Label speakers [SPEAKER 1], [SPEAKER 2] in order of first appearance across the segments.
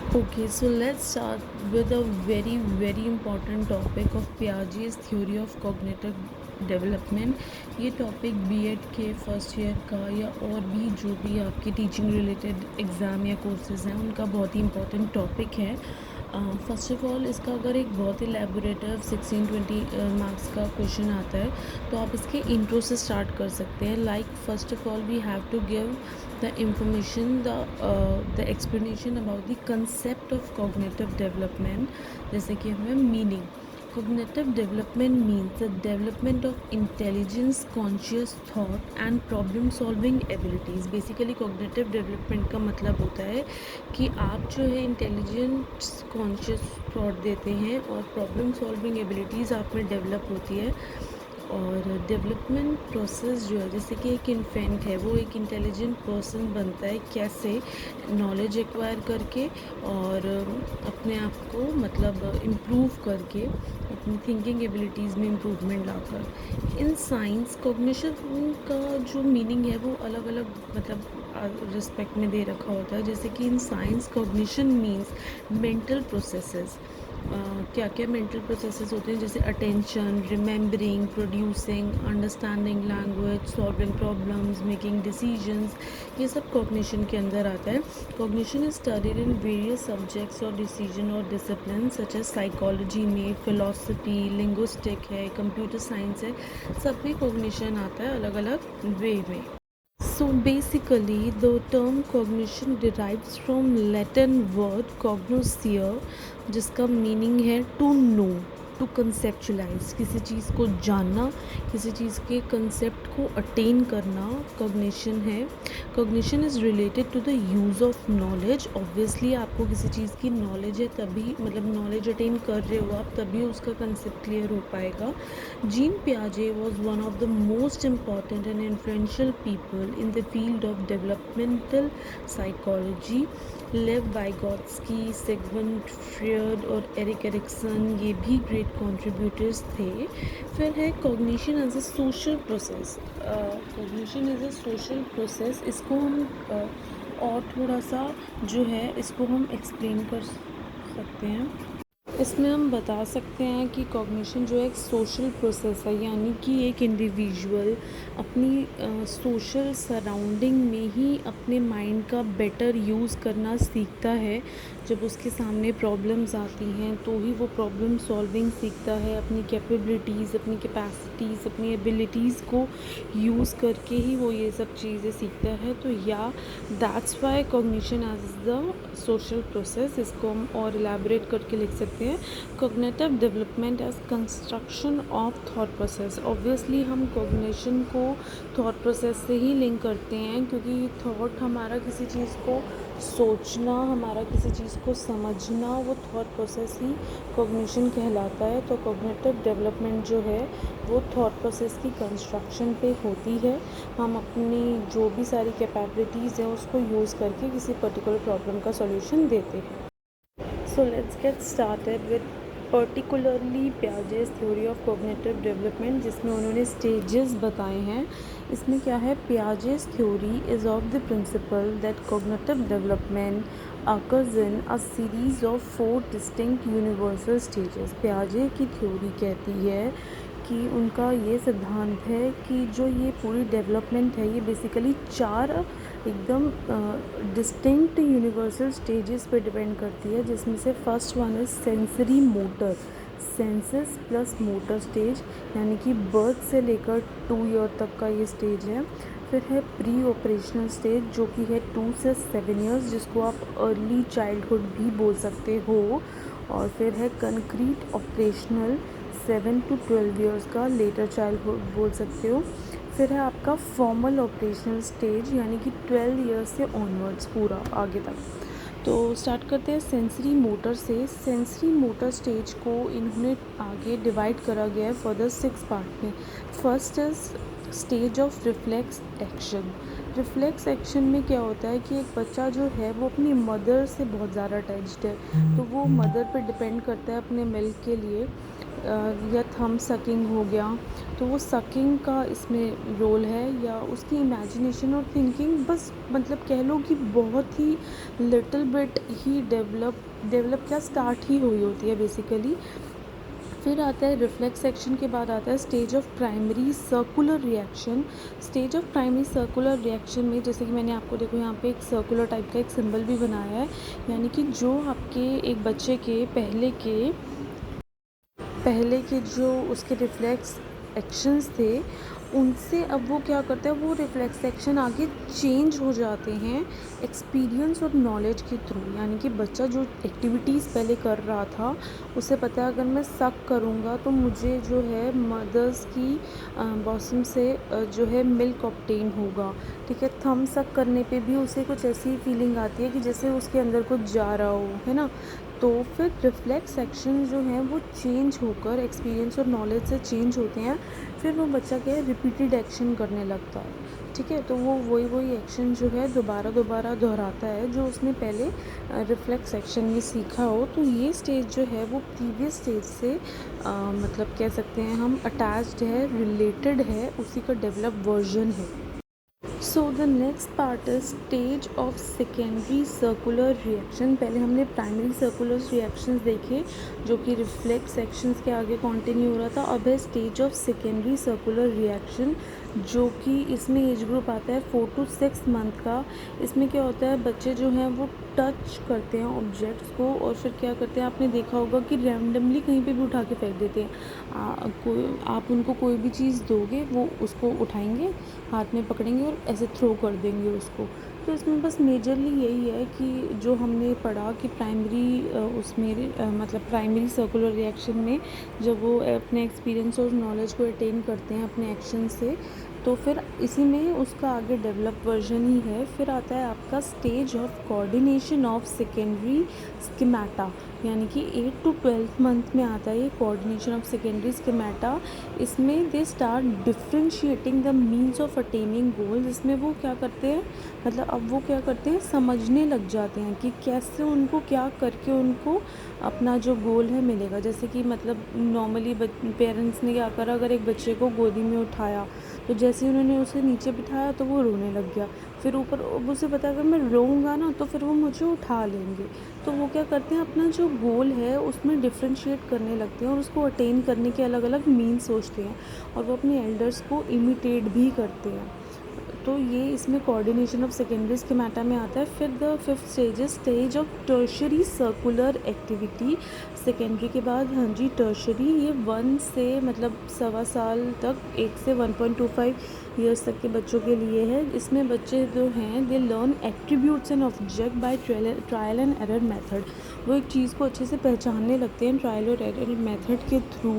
[SPEAKER 1] Okay, so let's start with a very important topic of Piaget's theory of cognitive development. ये topic BEd के first year का या और भी जो भी आपके टीचिंग रिलेटेड एग्ज़ाम या कोर्सेज हैं उनका बहुत ही इम्पोर्टेंट टॉपिक है। फर्स्ट ऑफ ऑल इसका अगर एक बहुत ही एलैबोरेटिव 16-20 मार्क्स का क्वेश्चन आता है तो आप इसके इंट्रो से स्टार्ट कर सकते हैं। Like first of all we have to give the information the explanation about the concept of cognitive development। जैसे कि हमें meaning cognitive development means the development of intelligence conscious thought and problem solving abilities। Basically cognitive development का मतलब होता है कि आप जो है इंटेलिजेंस कॉन्शियस थॉट देते हैं और प्रॉब्लम सॉल्विंग एबिलिटीज़ आप में डेवलप होती है। और डेवलपमेंट प्रोसेस जो है जैसे कि एक इन्फेंट है वो एक इंटेलिजेंट पर्सन बनता है कैसे, नॉलेज एक्वायर करके और अपने आप को मतलब इम्प्रूव करके अपनी थिंकिंग एबिलिटीज़ में improvement locker. In science cognition का जो मीनिंग है वो अलग अलग मतलब रिस्पेक्ट में दे रखा होता है। जैसे कि in science cognition means mental processes. क्या क्या मेंटल प्रोसेसेस होते हैं जैसे attention, remembering, producing, understanding language, solving problems, making decisions, ये सब कॉग्निशन के अंदर आता है। Cognition is studied in various subjects और डिसीजन और डिसिप्लिन सच एज साइकोलॉजी में, फिलोसफी, लिंग्विस्टिक है, कंप्यूटर साइंस है, सब में कॉग्निशन आता है अलग अलग वे में। So basically, the term cognition derives from Latin word cognoscere, जिसका मीनिंग है टू नो, टू कंसेप्चुलाइज, किसी चीज़ को जानना, किसी चीज़ के कंसेप्ट को अटेन करना कॉग्निशन है। Cognition is related to the use of knowledge. Obviously आपको किसी चीज़ की नॉलेज है तभी मतलब नॉलेज अटेन कर रहे हो आप तभी उसका कंसेप्ट क्लियर हो पाएगा। जीन पियाजे was one of the most important and influential people in the field of developmental psychology. Lev Vygotsky, Sigmund Freud और एरिक एरिक्सन ये भी ग्रेट कंट्रीब्यूटर्स थे। फिर है cognition as a social process. Cognition as a social process, इसको हम और थोड़ा सा जो है इसको हम एक्सप्लेन कर सकते हैं। इसमें हम बता सकते हैं कि कॉग्निशन जो है एक सोशल प्रोसेस है, यानी कि एक इंडिविजुअल अपनी सोशल सराउंडिंग में ही अपने माइंड का बेटर यूज़ करना सीखता है। जब उसके सामने प्रॉब्लम्स आती हैं तो ही वो प्रॉब्लम सॉल्विंग सीखता है। अपनी कैपेबिलिटीज़, अपनी कैपेसिटीज़, अपनी एबिलिटीज़ को यूज़ करके ही वो ये सब चीज़ें सीखता है। तो या that's why cognition as the social process. इसको हम और एलैबोरेट करके लिख सकते हैं cognitive development as construction of thought process. Obviously हम कॉग्निशन को थॉट प्रोसेस से ही लिंक करते हैं क्योंकि थॉट हमारा किसी चीज़ को सोचना, हमारा किसी चीज़ को समझना, वो थॉट प्रोसेस ही कॉग्निशन कहलाता है। तो कॉग्निटिव डेवलपमेंट जो है वो थॉट प्रोसेस की कंस्ट्रक्शन पे होती है। हम अपनी जो भी सारी कैपेबिलिटीज़ हैं उसको यूज़ करके किसी पर्टिकुलर प्रॉब्लम का सॉल्यूशन देते हैं। So let's get started with particularly Piaget's theory of cognitive development, जिसमें उन्होंने stages बताए हैं। इसमें क्या है, Piaget's theory is of the principle that cognitive development occurs in a series of 4 distinct universal stages। Piaget की थ्योरी कहती है कि उनका ये सिद्धांत है कि जो ये पूरी डेवलपमेंट है ये बेसिकली 4 एकदम डिस्टिंक्ट यूनिवर्सल स्टेजेस पे डिपेंड करती है, जिसमें से first one is sensory motor, senses plus motor stage, यानी कि बर्थ से लेकर 2 ईयर तक का ये स्टेज है। फिर है प्री ऑपरेशनल स्टेज जो कि है 2 से 7 ईयर्स, जिसको आप अर्ली चाइल्डहुड भी बोल सकते हो। और फिर है कंक्रीट ऑपरेशनल 7 to 12 ईयर्स का, लेटर चाइल्डहुड बोल सकते हो। फिर है आपका फॉर्मल ऑपरेशनल स्टेज यानी कि 12 ईयर्स से ऑनवर्ड्स पूरा आगे तक। तो स्टार्ट करते हैं सेंसरी मोटर से। सेंसरी मोटर स्टेज को इन्होंने आगे डिवाइड करा गया है फर्दर 6 पार्ट में। First is stage of reflex action. Reflex action में क्या होता है कि एक बच्चा जो है वो अपनी मदर से बहुत ज़्यादा अटैच्ड है, तो वो मदर पे डिपेंड करता है अपने मिल्क के लिए। या थंब सकिंग हो गया, तो वो सकिंग का इसमें रोल है, या उसकी इमेजिनेशन और थिंकिंग बस मतलब कह लो कि बहुत ही लिटिल बिट ही डेवलप क्या स्टार्ट ही हुई होती है बेसिकली। फिर आता है रिफ्लेक्स सेक्शन के बाद आता है stage of primary circular reaction. Stage of primary circular reaction में जैसे कि मैंने आपको देखो यहाँ पे एक सर्कुलर टाइप का एक सिंबल भी बनाया है, यानी कि जो आपके एक बच्चे के पहले के जो उसके रिफ्लेक्स एक्शंस थे, उनसे अब वो क्या करता है, वो रिफ्लेक्स एक्शन आगे चेंज हो जाते हैं एक्सपीरियंस और नॉलेज के थ्रू। यानी कि बच्चा जो एक्टिविटीज़ पहले कर रहा था, उसे पता है अगर मैं सक करूँगा तो मुझे जो है मदर्स की बॉसम से जो है मिल्क ऑब्टेन होगा। ठीक है, थम सक करने पे भी उसे कुछ ऐसी फीलिंग आती है कि जैसे उसके अंदर कुछ जा रहा हो, है ना। तो फिर रिफ्लेक्स एक्शन जो हैं वो चेंज होकर एक्सपीरियंस और नॉलेज से चेंज होते हैं। फिर वो बच्चा क्या है, रिपीटेड एक्शन करने लगता है। ठीक है, तो वो वही एक्शन जो है दोबारा दोहराता है जो उसने पहले रिफ्लेक्स एक्शन में सीखा हो। तो ये स्टेज जो है वो प्रीवियस स्टेज से मतलब कह सकते हैं हम अटैच्ड है, रिलेटेड है, उसी का डेवलप वर्जन है। So the next part is stage of secondary circular reaction. पहले हमने प्राइमरी सर्कुलर रिएक्शंस देखे जो कि रिफ्लेक्स सेक्शंस के आगे कंटिन्यू हो रहा था। अब है stage of secondary circular reaction, जो कि इसमें एज ग्रुप आता है 4 to 6 मंथ का। इसमें क्या होता है, बच्चे जो हैं वो टच करते हैं ऑब्जेक्ट्स को और फिर क्या करते हैं, आपने देखा होगा कि रैंडमली कहीं पे भी उठा के फेंक देते हैं। आप उनको कोई भी चीज़ दोगे, वो उसको उठाएंगे, हाथ में पकड़ेंगे और ऐसे थ्रो कर देंगे उसको। तो इसमें बस मेजरली यही है कि जो हमने पढ़ा कि प्राइमरी उसमें मतलब प्राइमरी सर्कुलर रिएक्शन में जब वो अपने एक्सपीरियंस और नॉलेज को अटेन करते हैं अपने एक्शन से, तो फिर इसी में उसका आगे डेवलप वर्जन ही है। फिर आता है आपका stage of coordination of secondary schemata, यानी कि 8 to 12 मंथ में आता है ये कोऑर्डिनेशन ऑफ सेकेंडरी स्कीमेटा। इसमें they start differentiating the means of attaining goals. इसमें वो क्या करते हैं, मतलब अब वो क्या करते हैं, समझने लग जाते हैं कि कैसे उनको क्या करके उनको अपना जो गोल है मिलेगा। जैसे कि मतलब नॉर्मली पेरेंट्स ने क्या करा, अगर एक बच्चे को गोदी में उठाया तो जैसे ही उन्होंने उसे नीचे बिठाया तो वो रोने लग गया। फिर ऊपर अब उसे पता अगर मैं रोऊंगा ना तो फिर वो मुझे उठा लेंगे। तो वो क्या करते हैं, अपना जो गोल है उसमें डिफ्रेंशिएट करने लगते हैं और उसको अटेन करने के अलग अलग मीन्स सोचते हैं और वो अपने एल्डर्स को इमिटेट भी करते हैं। तो ये इसमें कोऑर्डिनेशन ऑफ सेकेंडरी स्कीमेटा में आता है। फिर the fifth stage is stage of tertiary circular activity. Secondary के बाद हाँ जी टर्शरी, ये 1 से मतलब 1.25 साल तक, 1 से 1.25 ईयर्स तक के बच्चों के लिए है। इसमें बच्चे जो हैं they learn attributes and object by trial and error method. वो एक चीज़ को अच्छे से पहचानने लगते हैं ट्रायल और एरर मेथड के थ्रू।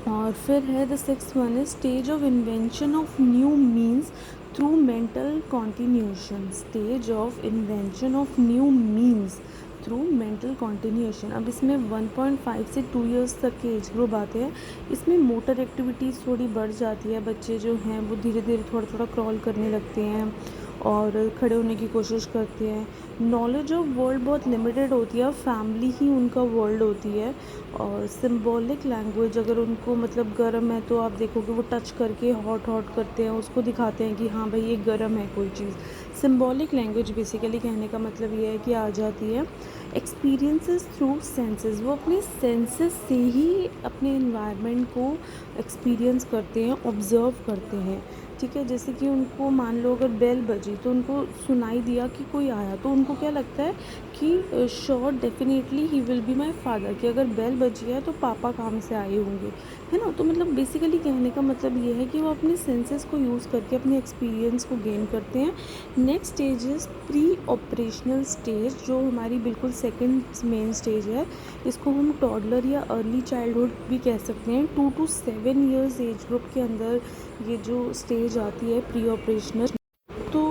[SPEAKER 1] और फिर है the 6th one is stage of invention of new means through mental continuation. Stage of invention of new means through mental continuation. अब इसमें 1.5 से 2 ईयर्स तक के एज ग्रुप आते हैं। इसमें मोटर एक्टिविटीज़ थोड़ी बढ़ जाती है, बच्चे जो हैं वो धीरे धीरे थोड़ा क्रॉल करने लगते हैं और खड़े होने की कोशिश करते हैं। नॉलेज ऑफ वर्ल्ड बहुत लिमिटेड होती है, फैमिली ही उनका वर्ल्ड होती है। और सिंबॉलिक लैंग्वेज, अगर उनको मतलब गर्म है तो आप देखोगे वो टच करके हॉट करते हैं, उसको दिखाते हैं कि हाँ भाई ये गर्म है कोई चीज़। सिंबॉलिक लैंग्वेज बेसिकली कहने का मतलब ये है कि आ जाती है। एक्सपीरियंसेस थ्रू सेंसेस, वो अपने सेंसेस से ही अपने इन्वायरमेंट को एक्सपीरियंस करते हैं, ऑब्ज़र्व करते हैं। ठीक है, जैसे कि उनको मान लो अगर बेल बजी तो उनको सुनाई दिया कि कोई आया, तो उनको क्या लगता है कि sure definitely he will be my father, कि अगर बेल बजी है तो पापा काम से आए होंगे, है ना। तो मतलब बेसिकली कहने का मतलब ये है कि वो अपने सेंसेस को यूज़ करके अपने एक्सपीरियंस को गेन करते हैं। Next stage is pre operational stage, जो हमारी बिल्कुल सेकेंड मेन स्टेज है। इसको हम टॉडलर या अर्ली चाइल्डहुड भी कह सकते हैं। 2 to 7 ईयर्स एज ग्रुप के अंदर ये जो स्टेज आती है प्री ऑपरेशनल। तो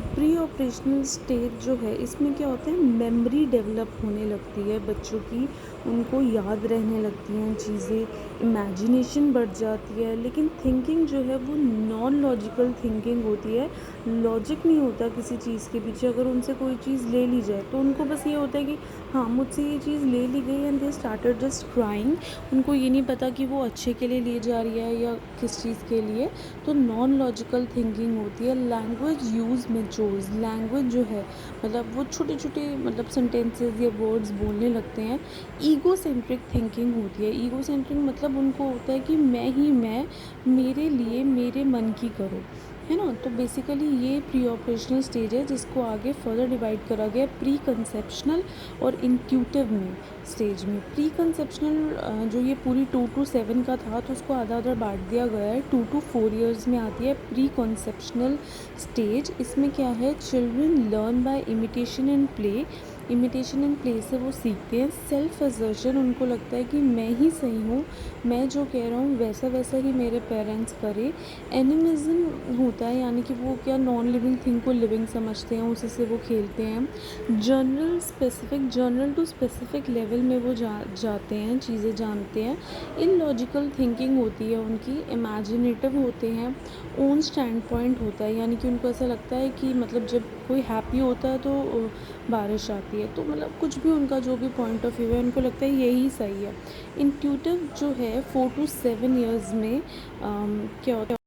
[SPEAKER 1] प्री प्री ऑपरेशनल स्टेज जो है इसमें क्या होता है, मेमोरी डेवलप होने लगती है बच्चों की, उनको याद रहने लगती हैं चीज़ें, इमेजिनेशन बढ़ जाती है। लेकिन थिंकिंग जो है वो नॉन लॉजिकल थिंकिंग होती है, लॉजिक नहीं होता किसी चीज़ के पीछे। अगर उनसे कोई चीज़ ले ली जाए तो उनको बस ये होता है कि हाँ मुझसे ये चीज़ ले ली गई, and they started just crying. उनको ये नहीं पता कि वो अच्छे के लिए ली जा रही है या किस चीज़ के लिए। तो नॉन लॉजिकल थिंकिंग होती है। लैंग्वेज यूज़ मैच्योर्स, लैंग्वेज जो है मतलब वो छोटे छोटे मतलब सेंटेंसेस या वर्ड्स बोलने लगते हैं। ईगो सेंट्रिक थिंकिंग होती है। ईगो सेंट्रिक मतलब उनको होता है कि मैं ही मैं, मेरे लिए मेरे मन की करो, है ना। तो बेसिकली ये प्री ऑपरेशनल स्टेज है, जिसको आगे फर्दर डिवाइड करा गया प्री कंसेप्शनल और इंट्यूटिव में स्टेज में। प्री कंसेप्शनल जो ये पूरी 2 to 7 का था, तो उसको आधा आधा बांट दिया गया है। 2 to 4 ईयर्स में आती है प्री कंसेप्शनल स्टेज। इसमें क्या है, children learn by imitation and play. Imitation and play से वो सीखते हैं। सेल्फ असर्शन, उनको लगता है कि मैं ही सही हूँ, मैं जो कह रहा हूँ वैसा वैसा ही मेरे पेरेंट्स करें। एनिमिज्म होता है, यानी कि वो क्या नॉन लिविंग थिंग को लिविंग समझते हैं, उसी से वो खेलते हैं। जर्नल टू स्पेसिफिक लेवल में वो जाते हैं, चीज़ें जानते हैं। इलॉजिकल थिंकिंग होती है उनकी। इमेजिनेटिव होते हैं। ओन स्टैंड पॉइंट होता है, यानी कि उनको ऐसा लगता है कि मतलब जब कोई हैप्पी होता है तो बारिश आती है, तो मतलब कुछ भी उनका जो भी पॉइंट ऑफ व्यू है, उनको लगता है यही सही है। इंट्यूटिव जो है 4 to 7 ईयर्स में क्या होता है,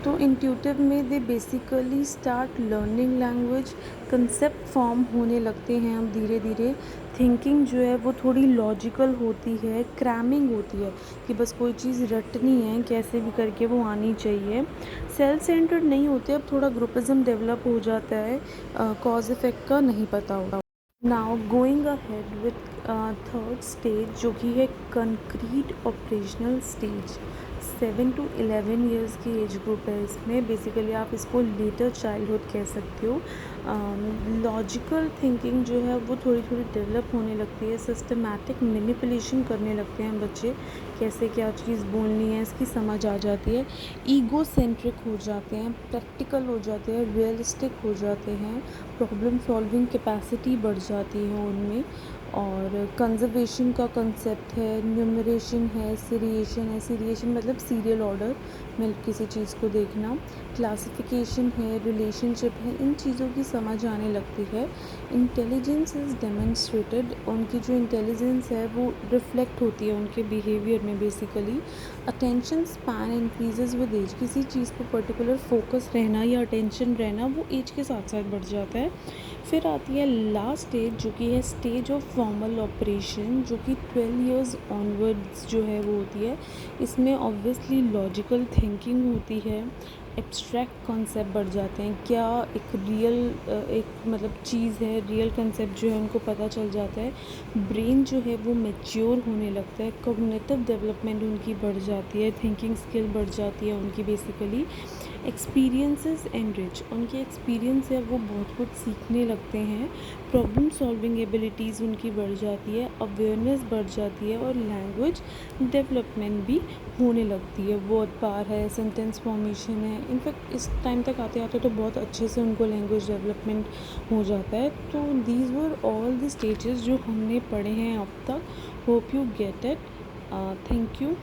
[SPEAKER 1] तो इंट्यूटिव में they basically start learning language, concept form होने लगते हैं अब धीरे धीरे। थिंकिंग जो है वो थोड़ी लॉजिकल होती है, क्रैमिंग होती है कि बस कोई चीज़ रटनी है, कैसे भी करके वो आनी चाहिए। सेल्फ सेंटर्ड नहीं होते, अब थोड़ा ग्रुपिज्म डेवलप हो जाता है, कॉज इफ़ेक्ट का नहीं पता होगा। Now going ahead with third stage जो कि है concrete operational stage. 7 to 11 years की एज ग्रुप है इसमें। बेसिकली आप इसको लेटर चाइल्डहुड कह सकते हो। लॉजिकल थिंकिंग जो है वो थोड़ी थोड़ी डेवलप होने लगती है। सिस्टमैटिक मैनिपुलेशन करने लगते हैं बच्चे, कैसे क्या चीज़ बोलनी है इसकी समझ आ जाती है। ईगो सेंट्रिक हो जाते हैं, प्रैक्टिकल हो जाते हैं, रियलिस्टिक हो जाते हैं। प्रॉब्लम सॉल्विंग कैपेसिटी बढ़ जाती है उनमें। और कंजर्वेशन का कंसेप्ट है, न्यूमरेशन है, सीरिएशन है। सीरिएशन मतलब सीरियल ऑर्डर में किसी चीज़ को देखना। क्लासिफिकेशन है, रिलेशनशिप है, इन चीज़ों की समझ आने लगती है। इंटेलिजेंस इज़ डेमोन्स्ट्रेटेड, उनकी जो इंटेलिजेंस है वो रिफ्लेक्ट होती है उनके बिहेवियर में basically. Attention span increases with age, किसी चीज़ पर पर्टिकुलर फोकस रहना या अटेंशन रहना वो एज के साथ साथ बढ़ जाता है। फिर आती है लास्ट स्टेज जो कि है स्टेज ऑफ फॉर्मल ऑपरेशन, जो कि 12 ईयर्स ऑनवर्ड्स जो है वो होती है। इसमें ऑब्वियसली लॉजिकल थिंकिंग होती है, एब्स्ट्रैक्ट कॉन्सेप्ट बढ़ जाते हैं, क्या एक रियल एक मतलब चीज़ है, रियल कंसेप्ट जो है उनको पता चल जाता है। ब्रेन जो है वो मैच्योर होने लगता है। कॉग्निटिव डेवलपमेंट उनकी बढ़ जाती है, थिंकिंग स्किल बढ़ जाती है उनकी बेसिकली। एक्सपीरियंसेस एनरिच, उनके एक्सपीरियंस है वो बहुत कुछ सीखने लगते हैं। प्रॉब्लम सॉल्विंग एबिलिटीज़ उनकी बढ़ जाती है, अवेयरनेस बढ़ जाती है, और लैंग्वेज डेवलपमेंट भी होने लगती है। वर्ड पार है, सेंटेंस फॉर्मेशन है। इनफैक्ट इस टाइम तक आते आते तो बहुत अच्छे से उनको लैंग्वेज डेवलपमेंट हो जाता है। तो these were all the stages जो हमने पढ़े हैं अब तक। Hope you get it. Thank you.